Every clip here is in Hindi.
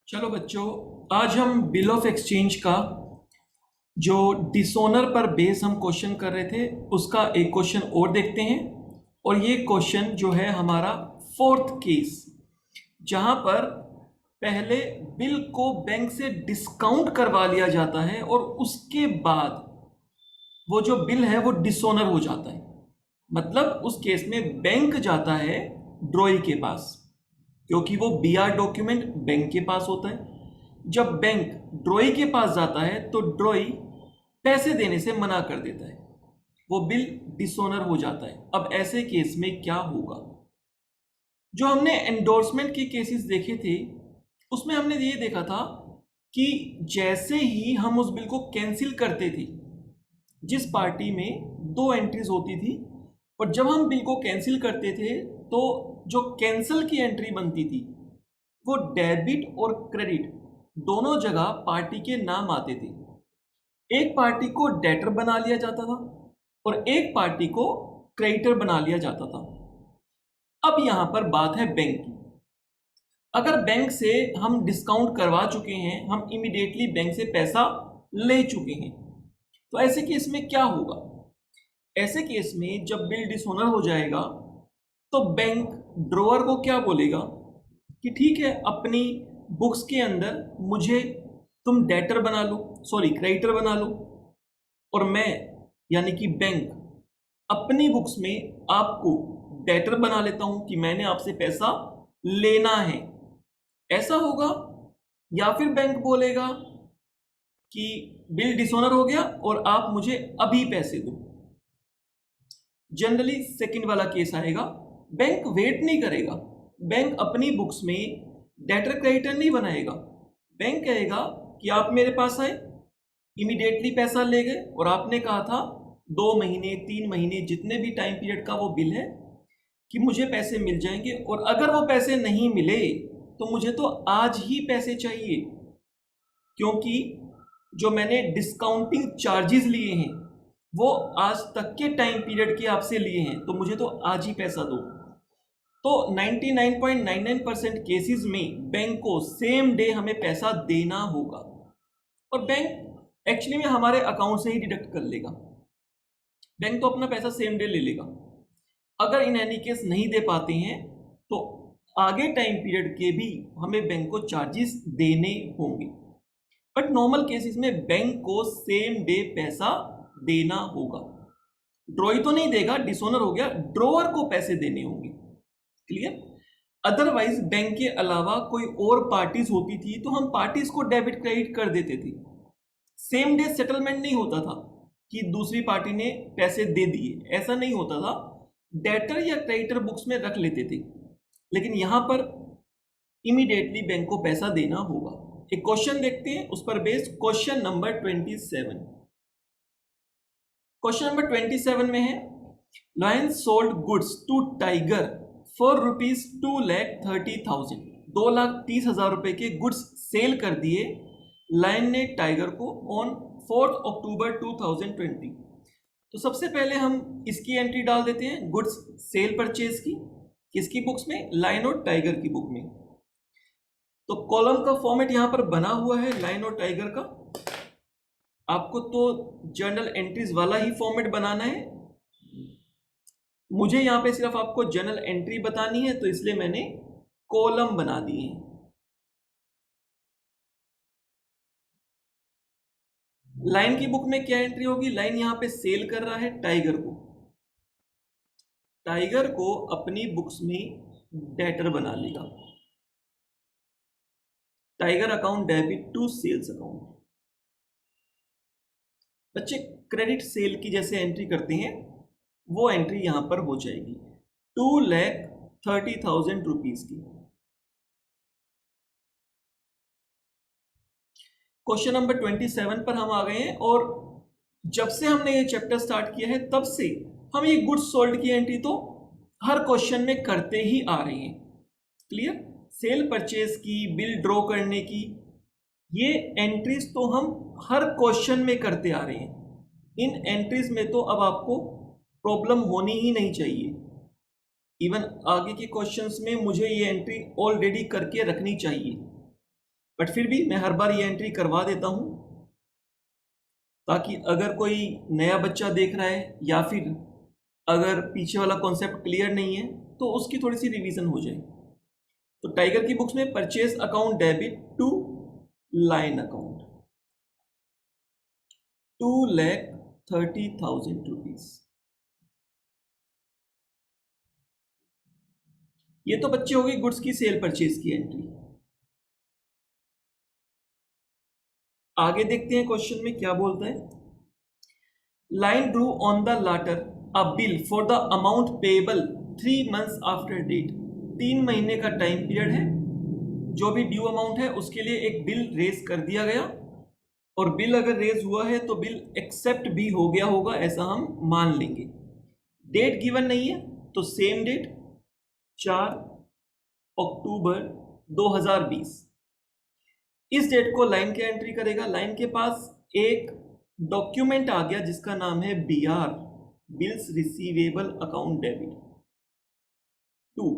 चलो बच्चों, आज हम बिल ऑफ एक्सचेंज का जो डिसोनर पर बेस हम क्वेश्चन कर रहे थे उसका एक क्वेश्चन और देखते हैं। और ये क्वेश्चन जो है हमारा फोर्थ केस, जहां पर पहले बिल को बैंक से डिस्काउंट करवा लिया जाता है और उसके बाद वो जो बिल है वो डिसोनर हो जाता है। मतलब उस केस में बैंक जाता है ड्रॉई के पास, क्योंकि वो बीआर डॉक्यूमेंट बैंक के पास होता है। जब बैंक ड्रॉई के पास जाता है तो ड्रॉई पैसे देने से मना कर देता है, वो बिल डिसोनर हो जाता है। अब ऐसे केस में क्या होगा? जो हमने एंडोर्समेंट के केसेस देखे थे उसमें हमने ये देखा था कि जैसे ही हम उस बिल को कैंसिल करते थे, जिस पार्टी में दो एंट्रीज होती थी, और जब हम बिल को कैंसिल करते थे तो जो कैंसिल की एंट्री बनती थी वो डेबिट और क्रेडिट दोनों जगह पार्टी के नाम आते थे। एक पार्टी को डेटर बना लिया जाता था और एक पार्टी को क्रेडिटर बना लिया जाता था। अब यहां पर बात है बैंक की। अगर बैंक से हम डिस्काउंट करवा चुके हैं, हम इमीडिएटली बैंक से पैसा ले चुके हैं, तो ऐसे केस में क्या होगा? ऐसे केस में जब बिल डिसऑनर हो जाएगा तो बैंक ड्रॉअर को क्या बोलेगा कि ठीक है, अपनी बुक्स के अंदर मुझे तुम डेटर बना लो, सॉरी क्रेडिटर बना लो, और मैं यानी कि बैंक अपनी बुक्स में आपको डेटर बना लेता हूं कि मैंने आपसे पैसा लेना है। ऐसा होगा? या फिर बैंक बोलेगा कि बिल डिसऑनर हो गया और आप मुझे अभी पैसे दो। जनरली सेकंड वाला केस आएगा। बैंक वेट नहीं करेगा, बैंक अपनी बुक्स में डेटर क्रेडिटर नहीं बनाएगा। बैंक कहेगा कि आप मेरे पास आए, इमीडिएटली पैसा ले गए, और आपने कहा था 2 महीने 3 महीने जितने भी टाइम पीरियड का वो बिल है कि मुझे पैसे मिल जाएंगे, और अगर वो पैसे नहीं मिले तो मुझे तो आज ही पैसे चाहिए, क्योंकि जो मैंने डिस्काउंटिंग चार्जेस लिए हैं वो आज तक के टाइम पीरियड के आपसे लिए हैं, तो मुझे तो आज ही पैसा दो। तो 99.99% केसेस में बैंक को सेम डे हमें पैसा देना होगा, और बैंक एक्चुअली में हमारे अकाउंट से ही डिडक्ट कर लेगा। बैंक तो अपना पैसा सेम डे ले लेगा। अगर इन एनी केस नहीं दे पाते हैं तो आगे टाइम पीरियड के भी हमें बैंक को चार्जेस देने होंगे। बट नॉर्मल केसेस में बैंक को सेम डे पैसा देना होगा। ड्रॉई तो नहीं देगा, डिसऑनर हो गया, ड्रॉअर को पैसे देने होंगे। क्लियर? अदरवाइज बैंक के अलावा कोई और पार्टीज होती थी तो हम पार्टीज को डेबिट क्रेडिट कर देते थे। सेम डे सेटलमेंट नहीं होता था कि दूसरी पार्टी ने पैसे दे दिए, ऐसा नहीं होता था। डेटर या क्रेडिटर बुक्स में रख लेते थे, लेकिन यहां पर इमीडिएटली बैंक को पैसा देना होगा। एक क्वेश्चन देखते हैं उस पर based. Question number 27। Question number 27 में है, lion sold goods to tiger for ₹2,30,000। 2,30,000 रुपए के गुड्स सेल कर दिए लायन ने टाइगर को ऑन 4 अक्टूबर 2020। तो सबसे पहले हम इसकी एंट्री डाल देते हैं, गुड्स सेल परचेज की। किसकी बुक्स में? लायन और टाइगर की बुक में। तो कॉलम का फॉर्मेट यहां पर बना हुआ है लायन और टाइगर का। आपको तो जर्नल एंट्रीज वाला ही फॉर्मेट बनाना है, मुझे यहां पे सिर्फ आपको जर्नल एंट्री बतानी है, तो इसलिए मैंने कॉलम बना दिए हैं। लाइन की बुक में क्या एंट्री होगी? लाइन यहां पे सेल कर रहा है टाइगर को, टाइगर को अपनी बुक्स में डेटर बना लेगा। Tiger account debit to sales account. बच्चे क्रेडिट सेल की जैसे एंट्री करते हैं वो एंट्री यहां पर हो जाएगी 2,30,000 रुपीज की। क्वेश्चन नंबर 27 पर हम आ गए हैं, और जब से हमने ये चैप्टर स्टार्ट किया है तब से हम ये गुड्स सोल्ड की एंट्री तो हर क्वेश्चन में करते ही आ रहे हैं। क्लियर? सेल परचेज की, बिल ड्रॉ करने की, ये एंट्रीज तो हम हर क्वेश्चन में करते आ रहे हैं। इन एंट्रीज में तो अब आपको प्रॉब्लम होनी ही नहीं चाहिए। इवन आगे के क्वेश्चंस में मुझे ये एंट्री ऑलरेडी करके रखनी चाहिए। बट फिर भी मैं हर बार ये एंट्री करवा देता हूं, ताकि अगर कोई नया बच्चा देख रहा है या फिर अगर पीछे वाला कॉन्सेप्ट क्लियर नहीं है तो उसकी थोड़ी सी रिवीजन हो जाए। तो टाइगर की बुक्स में purchase account debit to lion account 2,30,000 rupees. ये तो बच्चे हो गई गुड्स की सेल परचेज की एंट्री। आगे देखते हैं क्वेश्चन में क्या बोलता है। Line drew on the latter a bill for the amount payable 3 months after date. 3 महीने का टाइम पीरियड है, जो भी ड्यू अमाउंट है उसके लिए एक बिल रेज कर दिया गया, और बिल अगर रेज हुआ है तो बिल एक्सेप्ट भी हो गया होगा, ऐसा हम मान लेंगे। डेट गिवन नहीं है तो सेम डेट 4 अक्टूबर 2020। इस डेट को लाइन के एंट्री करेगा। लाइन के पास एक डॉक्यूमेंट आ गया जिसका नाम है BR, bills receivable account debit to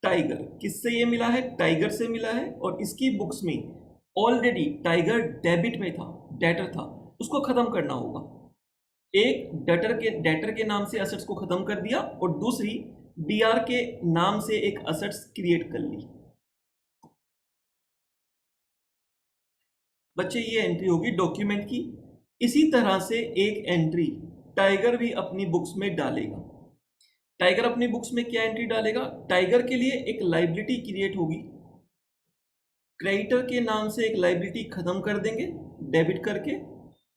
tiger. किससे ये मिला है? टाइगर से मिला है, और इसकी बुक्स में ऑलरेडी टाइगर डेबिट में था, डेटर था, उसको खत्म करना होगा। एक डेटर के नाम से असेट्स को खत्म कर दिया, और दूसरी BR के नाम से एक असेट्स क्रिएट कर ली। बच्चे ये एंट्री होगी डॉक्यूमेंट की। इसी तरह से एक एंट्री टाइगर भी अपनी बुक्स में डालेगा। टाइगर अपनी बुक्स में क्या एंट्री डालेगा? टाइगर के लिए एक लाइबिलिटी क्रिएट होगी। क्रेडिटर के नाम से एक लाइबिलिटी खत्म कर देंगे डेबिट करके,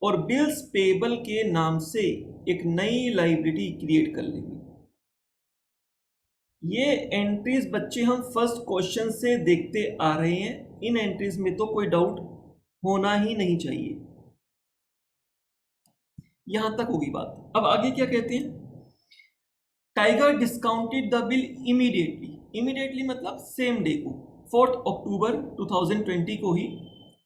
और बिल्स पेबल के नाम से एक नई लाइबिलिटी क्रिएट कर लेंगे। ये एंट्रीज बच्चे हम फर्स्ट क्वेश्चन से देखते आ रहे हैं। इन एंट्रीज में तो कोई डाउट होना ही नहीं चाहिए। यहां तक होगी बात। अब आगे क्या कहते हैं? Tiger discounted the bill immediately. Immediately मतलब सेम डे को, 4 अक्टूबर 2020 को ही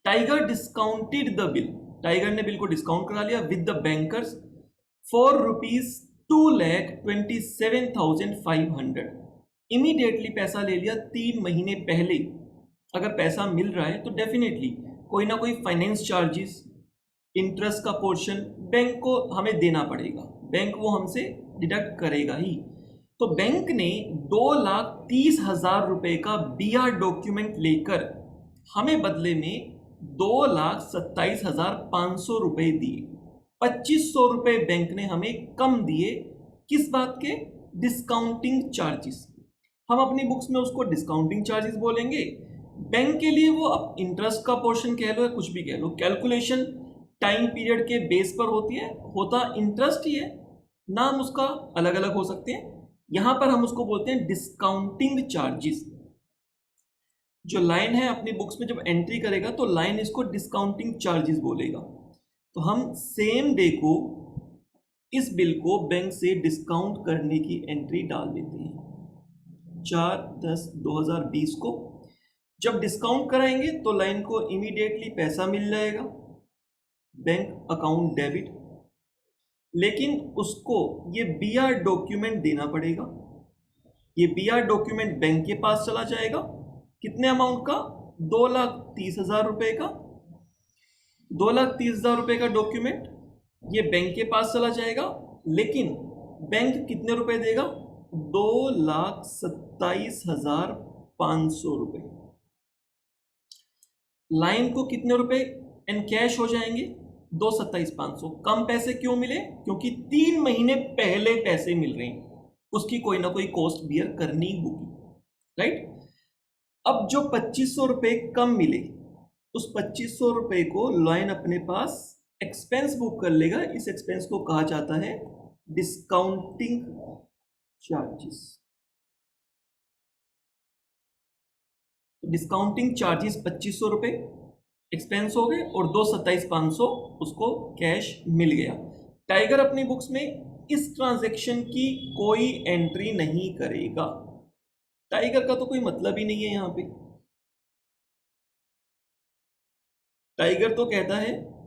Tiger discounted the bill. Tiger ने बिल को डिस्काउंट करा लिया with the bankers for ₹2,27,500। Immediately पैसा ले लिया 3 महीने पहले। अगर पैसा मिल रहा है तो डेफिनेटली कोई ना कोई फाइनेंस चार्जेस, इंटरेस्ट का पोर्शन बैंक को हमें देना पड़ेगा। बैंक वो हमसे डिडक्ट करेगा ही। तो बैंक ने 2,30,000 रुपए का BR डॉक्यूमेंट लेकर हमें बदले में 2,27,500 रुपए दिए। 2,500 रुपए बैंक ने हमें कम दिए। किस बात के? Discounting charges. हम अपनी बुक्स में उसको डिस्काउंटिंग चार्जेस बोलेंगे। बैंक के लिए वो अब इंटरेस्ट का पोर्शन कह लो या कुछ भी कह लो, कैलकुलेशन टाइम पीरियड के बेस पर होती है, होता इंटरेस्ट ही है, नाम उसका अलग अलग हो सकते हैं। यहां पर हम उसको बोलते हैं डिस्काउंटिंग चार्जेस। जो लाइन है अपनी बुक्स में जब एंट्री करेगा तो लाइन इसको डिस्काउंटिंग चार्जेस बोलेगा। तो हम सेम डे को इस बिल को बैंक से डिस्काउंट करने की एंट्री डाल देते हैं 4/10/2020 को। जब डिस्काउंट कराएंगे तो लाइन को इमीडिएटली पैसा मिल जाएगा, बैंक अकाउंट डेबिट, लेकिन उसको ये BR डॉक्यूमेंट देना पड़ेगा। ये BR डॉक्यूमेंट बैंक के पास चला जाएगा। कितने अमाउंट का? 2,30,000 रुपए का। 2,30,000 रुपए का डॉक्यूमेंट ये बैंक के पास चला जाएगा, लेकिन बैंक कितने रुपए देगा? 2,27,500 रुपए। लाइन को कितने रुपए इन कैश हो जाएंगे? 2,27,500। कम पैसे क्यों मिले? क्योंकि 3 महीने पहले पैसे मिल रहे हैं, उसकी कोई ना कोई कॉस्ट बियर करनी होगी, राइट। अब जो 2,500 रुपए कम मिले, उस 2,500 रुपए को लाइन अपने पास एक्सपेंस बुक कर लेगा। इस एक्सपेंस को कहा जाता है डिस्काउंटिंग चार्जेस। डिस्काउंटिंग चार्जेस 2,500 रुपए एक्सपेंस हो गए, और 2,27,500 उसको कैश मिल गया। टाइगर अपनी बुक्स में इस ट्रांजैक्शन की कोई एंट्री नहीं करेगा। टाइगर का तो कोई मतलब ही नहीं है यहां पे। टाइगर तो कहता है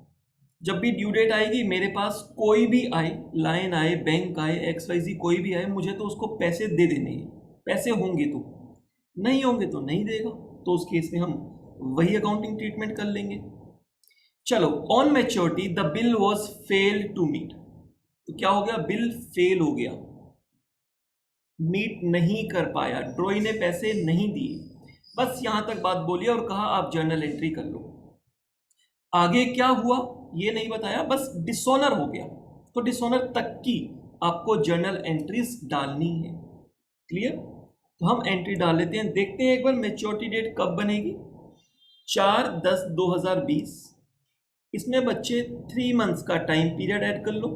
जब भी ड्यू डेट आएगी, मेरे पास कोई भी आए, लाइन आए, बैंक आए, XYZ कोई भी आए, मुझे तो उसको पैसे दे देने हैं। पैसे होंगे तो, नहीं होंगे तो नहीं देगा। तो उस केस में हम वही अकाउंटिंग ट्रीटमेंट कर लेंगे। चलो, on maturity the bill was fail to meet, तो क्या हो गया, बिल फेल हो गया, मीट नहीं कर पाया, ड्रॉई ने पैसे नहीं दिए। बस यहां तक बात बोली और कहा आप जर्नल एंट्री कर लो। आगे क्या हुआ ये नहीं बताया, बस डिसऑनर हो गया, तो डिसऑनर तक की आपको जर्नल एंट्रीज डालनी है। क्लियर? तो हम एंट्री डाल लेते हैं, देखते हैं एक बार मैच्योरिटी डेट कब बनेगी। 4/10/2020। इसमें बच्चे 3 मंथ्स का टाइम पीरियड ऐड कर लो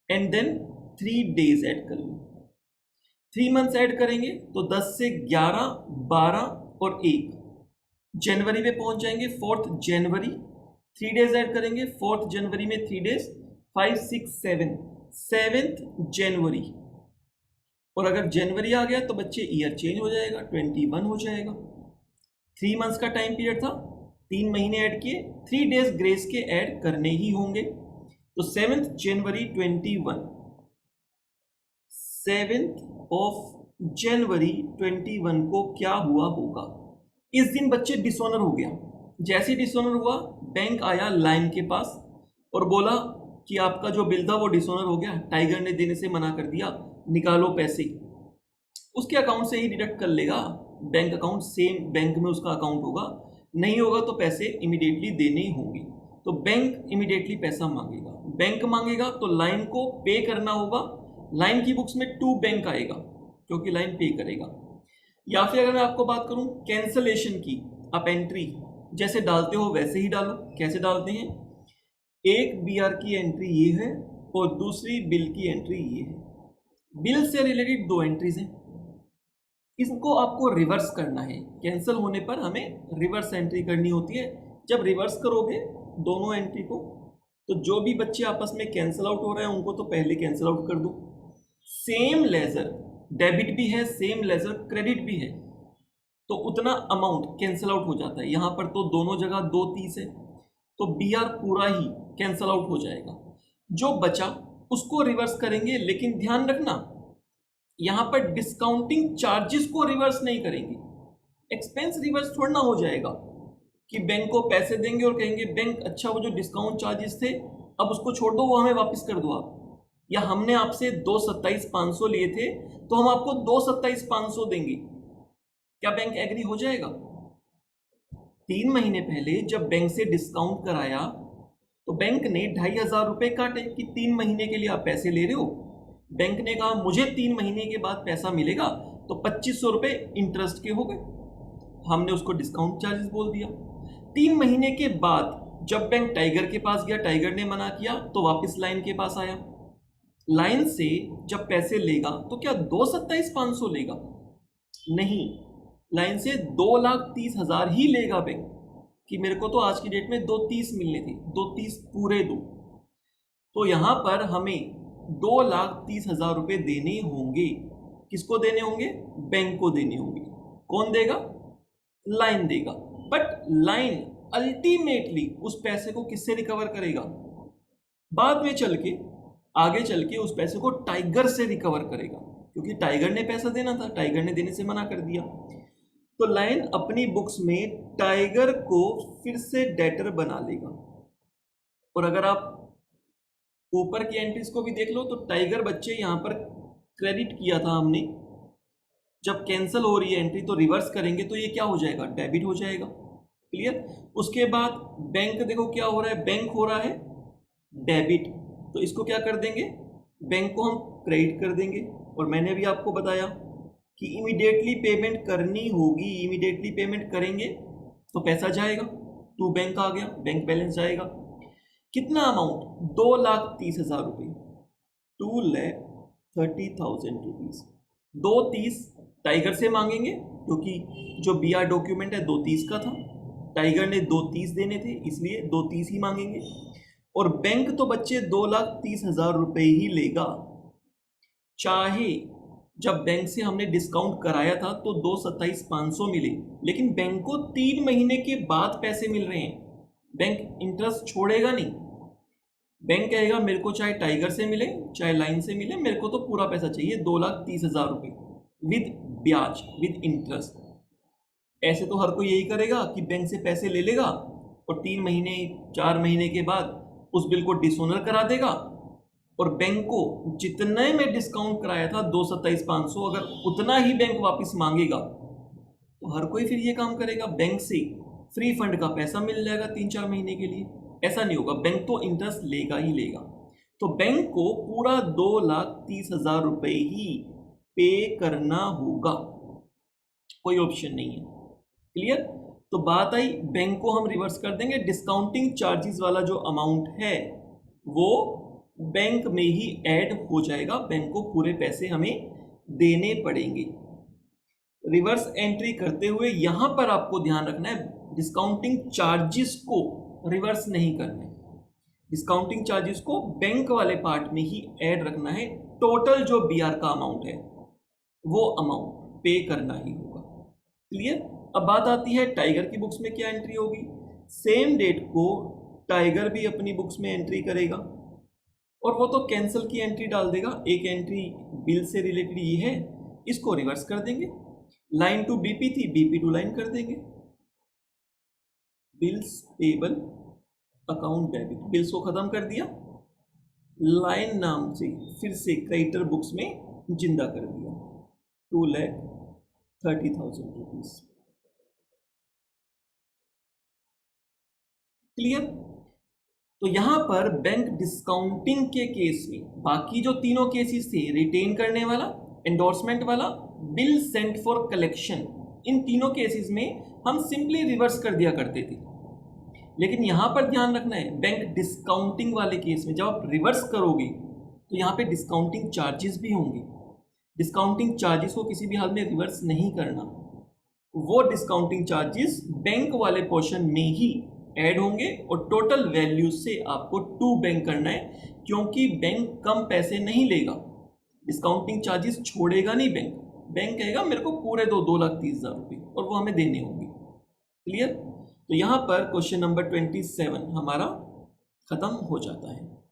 एंड देन 3 डेज ऐड कर लो। 3 मंथ्स ऐड करेंगे तो 10 से 11, 12 और 1 जनवरी में पहुंच जाएंगे, 4th जनवरी। 3 डेज ऐड करेंगे, 4th जनवरी में 3 डेज, 5, 6, 7, 7th जनवरी। और अगर जनवरी आ गया तो बच्चे ईयर चेंज हो जाएगा, 21 हो जाएगा। 3 मंथ्स का टाइम पीरियड था, 3 महीने ऐड किए, 3 डेज ग्रेस के ऐड करने ही होंगे। तो 7th January 21, 7th of January 21 को क्या हुआ होगा, इस दिन बच्चे डिसऑनर हो गया। जैसे डिसऑनर हुआ, बैंक आया लाइन के पास और बोला कि आपका जो बिल था वो डिसऑनर हो गया, टाइगर ने देने से मना कर दिया, निकालो पैसे। उसके अकाउंट से ही डिडक्ट कर लेगा, बैंक अकाउंट सेम बैंक में उसका अकाउंट होगा, नहीं होगा तो पैसे इमीडिएटली देने ही होंगे। तो बैंक इमीडिएटली पैसा मांगेगा, बैंक मांगेगा तो लाइन को पे करना होगा। लाइन की बुक्स में टू बैंक आएगा क्योंकि लाइन पे करेगा। या फिर अगर मैं आपको बात करूं कैंसलेशन की, आप एंट्री जैसे डालते हो वैसे ही डालो। कैसे डालते हैं, एक बीआर की एंट्री ये है और दूसरी बिल की एंट्री ये है। बिल से रिलेटेड 2 एंट्रीज हैं, इसको आपको रिवर्स करना है। कैंसिल होने पर हमें रिवर्स एंट्री करनी होती है। जब रिवर्स करोगे दोनों एंट्री को, तो जो भी बच्चे आपस में कैंसिल आउट हो रहे हैं उनको तो पहले कैंसिल आउट कर दो। सेम लेजर डेबिट भी है, सेम लेजर क्रेडिट भी है, तो उतना अमाउंट कैंसिल आउट हो जाता है। यहां पर तो दोनों जगह 230 है, तो बीआर पूरा ही कैंसिल आउट हो जाएगा। जो बचा उसको रिवर्स करेंगे, लेकिन ध्यान रखना यहां पर डिस्काउंटिंग चार्जेस को रिवर्स नहीं करेंगे। एक्सपेंस रिवर्स थोड़ा ना हो जाएगा कि बैंक को पैसे देंगे और कहेंगे बैंक अच्छा वो जो डिस्काउंट चार्जेस थे अब उसको छोड़ दो, वो हमें वापस कर दो आप, या हमने आपसे 227,500 लिए थे तो हम आपको 227,500 देंगे। क्या बैंक एग्री हो जाएगा? 3 महीने पहले जब बैंक से डिस्काउंट कराया तो बैंक ने 2,500 रुपए काटे कि 3 महीने के लिए आप पैसे ले रहे हो। बैंक ने कहा मुझे 3 महीने के बाद पैसा मिलेगा, तो 2,500 रुपए इंटरेस्ट के हो गए, हमने उसको डिस्काउंट चार्जेस बोल दिया। 3 महीने के बाद जब बैंक टाइगर के पास गया, टाइगर ने मना किया, तो वापस लाइन के पास आया। लाइन से जब पैसे लेगा तो क्या 227,500 लेगा? नहीं, लाइन से 2,30,000 ही लेगा बैंक, कि मेरे को तो आज की डेट में 230 मिलने थे, 230 पूरे दो। तो यहां पर हमें 2,30,000 रुपए देने होंगे। किसको देने होंगे? बैंक को देने होंगे। कौन देगा? लाइन देगा। बट लाइन अल्टीमेटली उस पैसे को किससे रिकवर करेगा? बाद में चल के, आगे चल के उस पैसे को टाइगर से रिकवर करेगा, क्योंकि टाइगर ने पैसा देना था, टाइगर ने देने से मना कर दिया। तो लाइन अपनी बुक्स में टाइगर को फिर से डेटर बना लेगा। और अगर आप ऊपर की एंट्रीज को भी देख लो तो टाइगर बच्चे यहां पर क्रेडिट किया था हमने, जब कैंसिल हो रही है एंट्री तो रिवर्स करेंगे तो ये क्या हो जाएगा? डेबिट हो जाएगा। क्लियर? उसके बाद बैंक देखो क्या हो रहा है, बैंक हो रहा है डेबिट, तो इसको क्या कर देंगे? बैंक को हम क्रेडिट कर देंगे। और मैंने भी आपको बताया कि इमीडिएटली पेमेंट करनी होगी, इमीडिएटली पेमेंट करेंगे तो पैसा जाएगा, टू बैंक आ गया, बैंक बैलेंस जाएगा। कितना अमाउंट? 2,30,000 रुपये, 2,30,000 रुपीज। 230 टाइगर से मांगेंगे क्योंकि जो बीआर डॉक्यूमेंट है 230 का था, टाइगर ने 230 देने थे इसलिए 230 ही मांगेंगे। और बैंक तो बच्चे 2,30,000 रुपये ही लेगा, चाहे जब बैंक से हमने डिस्काउंट कराया था तो 227,500 मिले, लेकिन बैंक को 3 महीने के बाद पैसे मिल रहे हैं। बैंक इंटरेस्ट छोड़ेगा नहीं, बैंक कहेगा मेरे को चाहे टाइगर से मिले चाहे लाइन से मिले, मेरे को तो पूरा पैसा चाहिए, 2,30,000 रुपये विद ब्याज, विद इंटरेस्ट। ऐसे तो हर कोई यही करेगा कि बैंक से पैसे ले लेगा और 3 महीने 4 महीने के बाद उस बिल को डिसऑनर करा देगा और बैंक को जितने में डिस्काउंट कराया था 227,500 अगर उतना ही बैंक वापस मांगेगा तो हर कोई फिर ये काम करेगा, बैंक से फ्री फंड का पैसा मिल जाएगा 3-4 महीने के लिए। ऐसा नहीं होगा, बैंक तो इंटरेस्ट लेगा ही लेगा। तो बैंक को पूरा 2,30,000 रुपए ही पे करना होगा, कोई ऑप्शन नहीं है। क्लियर? तो बात आई, बैंक को हम रिवर्स कर देंगे, डिस्काउंटिंग चार्जेस वाला जो अमाउंट है वो बैंक में ही ऐड हो जाएगा, बैंक को पूरे पैसे हमें देने पड़ेंगे। रिवर्स एंट्री करते हुए यहां पर आपको ध्यान रखना है, डिस्काउंटिंग चार्जेस को रिवर्स नहीं करना है, डिस्काउंटिंग चार्जेस को बैंक वाले पार्ट में ही ऐड रखना है। टोटल जो बीआर का अमाउंट है वो अमाउंट पे करना ही होगा। क्लियर? अब बात आती है टाइगर की बुक्स में क्या एंट्री होगी। सेम डेट को टाइगर भी अपनी बुक्स में एंट्री करेगा और वो तो कैंसिल की एंट्री डाल देगा। एक एंट्री बिल से रिलेटेड ये है, इसको रिवर्स कर देंगे। लाइन टू बीपी थी, बीपी टू लाइन कर देंगे। Bills payable account debit, bills को खत्म कर दिया, लाइन नाम से फिर से क्रेडिटर बुक्स में जिंदा कर दिया, 2,30,000 रुपीज। क्लियर? तो यहां पर बैंक डिस्काउंटिंग के केस में बाकी जो तीनों केसेस थे, रिटेन करने वाला, एंडोर्समेंट वाला, बिल सेंट फॉर कलेक्शन, इन तीनों केसेस में हम सिंपली रिवर्स कर दिया करते थे। लेकिन यहां पर ध्यान रखना है, बैंक डिस्काउंटिंग वाले केस में जब आप रिवर्स करोगे तो यहां पे डिस्काउंटिंग चार्जेस भी होंगे। डिस्काउंटिंग चार्जेस को किसी भी हाल में रिवर्स नहीं करना, वो डिस्काउंटिंग चार्जेस बैंक वाले पोर्शन में ही ऐड होंगे और टोटल वैल्यू से आपको टू बैंक करना है, क्योंकि बैंक कम पैसे नहीं लेगा, डिस्काउंटिंग चार्जेस छोड़ेगा नहीं बैंक। बैंक कहेगा मेरे को पूरे 2,30,000 रुपये और वो हमें देने होंगे। क्लियर? तो यहां पर क्वेश्चन नंबर 27 हमारा खत्म हो जाता है।